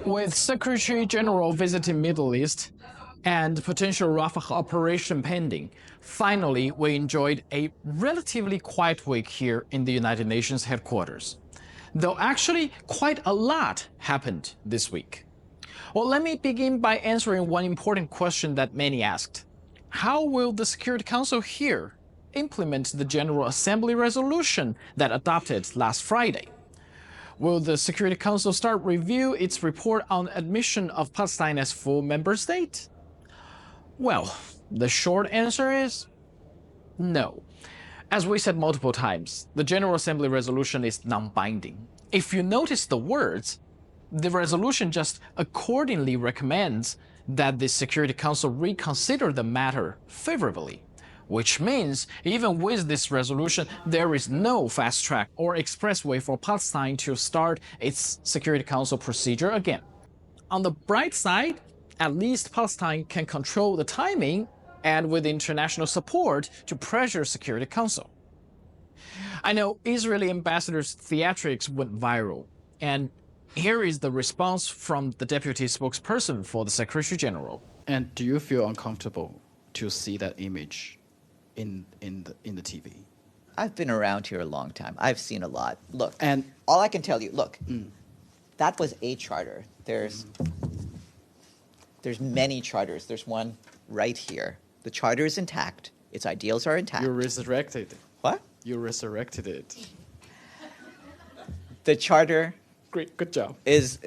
With Secretary General visiting Middle East and potential Rafah operation pending, finally we enjoyed a relatively quiet week here in the United Nations headquarters. Though actually quite a lot happened this week. Well, let me begin by answering one important question that many asked. How will the Security Council here implement the General Assembly resolution that adopted last Friday? Will the Security Council start review its report on admission of Palestine as full member state? Well, the short answer is no. As we said multiple times, the General Assembly resolution is non-binding. If you notice the words, the resolution just accordingly recommends that the Security Council reconsider the matter favorably, which means even with this resolution, there is no fast track or expressway for Palestine to start its Security Council procedure again. On the bright side, at least Palestine can control the timing and with international support to pressure Security Council. I know Israeli ambassador's theatrics went viral, and here is the response from the deputy spokesperson for the Secretary General. And do you feel uncomfortable to see that image in the TV? I've been around here a long time. I've seen a lot. Look, and all I can tell you, look, that was a charter. There's many charters. There's one right here. The charter is intact. Its ideals are intact. You resurrected it. What? You resurrected it. The charter Great, good job. is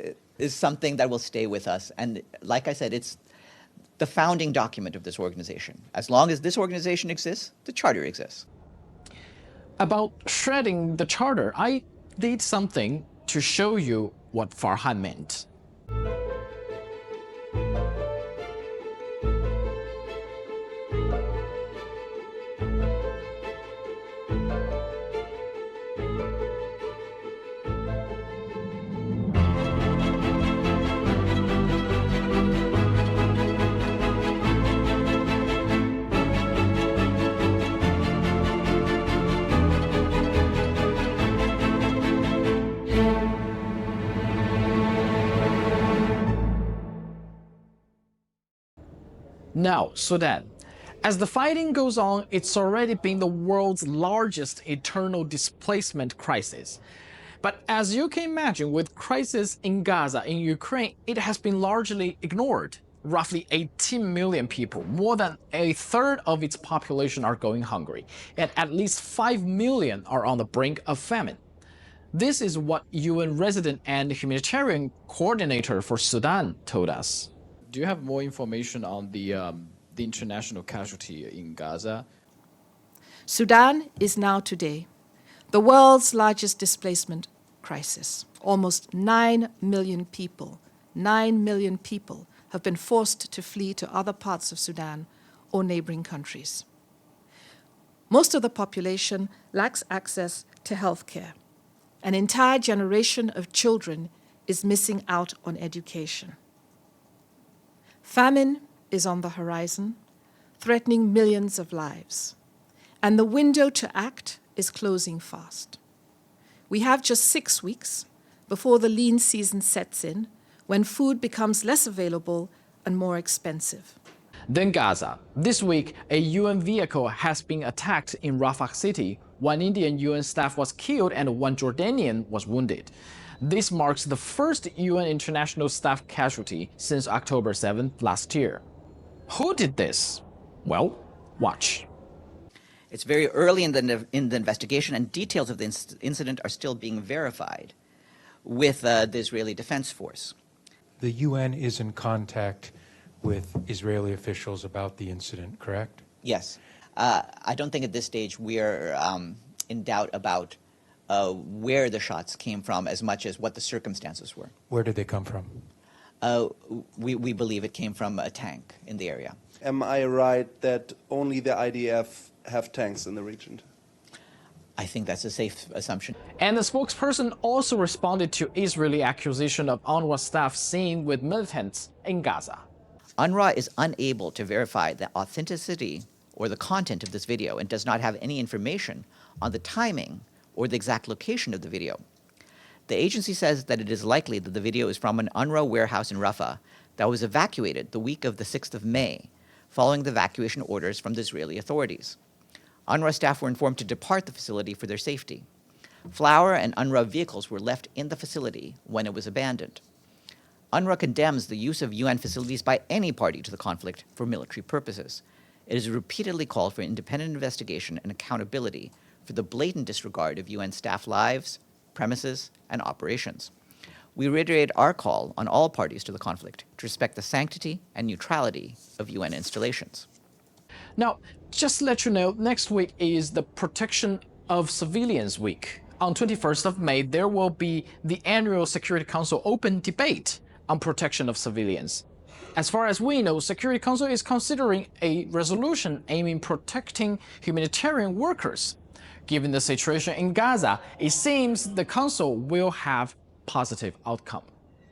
something that will stay with us. And like I said, it's the founding document of this organization. As long as this organization exists, the charter exists. About shredding the charter, I did something to show you what Farhan meant. Now, Sudan. As the fighting goes on, it's already been the world's largest internal displacement crisis. But as you can imagine, with crisis in Gaza, in Ukraine, it has been largely ignored. Roughly 18 million people, more than a third of its population, are going hungry, and at least 5 million are on the brink of famine. This is what UN resident and humanitarian coordinator for Sudan told us. Do you have more information on the international casualty in Gaza? Sudan is now today the world's largest displacement crisis. Almost 9 million people, 9 million people have been forced to flee to other parts of Sudan or neighboring countries. Most of the population lacks access to health care. An entire generation of children is missing out on education. Famine is on the horizon, threatening millions of lives, and the window to act is closing fast. We have just 6 weeks before the lean season sets in, when food becomes less available and more expensive. Then Gaza. This week, a UN vehicle has been attacked in Rafah city. One Indian UN staff was killed and one Jordanian was wounded. This marks the first UN international staff casualty since October 7th last year. Who did this? Well, watch. It's very early in the investigation, and details of the incident are still being verified with the Israeli Defense Force. The UN is in contact with Israeli officials about the incident, correct? Yes. I don't think at this stage we're in doubt about where the shots came from as much as what the circumstances were. Where did they come from? We believe it came from a tank in the area. Am I right that only the IDF have tanks in the region? I think that's a safe assumption. And the spokesperson also responded to Israeli accusation of UNRWA staff seen with militants in Gaza. UNRWA is unable to verify the authenticity or the content of this video and does not have any information on the timing or the exact location of the video. The agency says that it is likely that the video is from an UNRWA warehouse in Rafah that was evacuated the week of the 6th of May, following the evacuation orders from the Israeli authorities. UNRWA staff were informed to depart the facility for their safety. Flour and UNRWA vehicles were left in the facility when it was abandoned. UNRWA condemns the use of UN facilities by any party to the conflict for military purposes. It has repeatedly called for independent investigation and accountability for the blatant disregard of UN staff lives, premises, and operations. We reiterate our call on all parties to the conflict to respect the sanctity and neutrality of UN installations. Now, just to let you know, next week is the Protection of Civilians Week. On 21st of May, there will be the annual Security Council open debate on protection of civilians. As far as we know, Security Council is considering a resolution aiming protecting humanitarian workers. Given the situation in Gaza, it seems the Council will have positive outcome.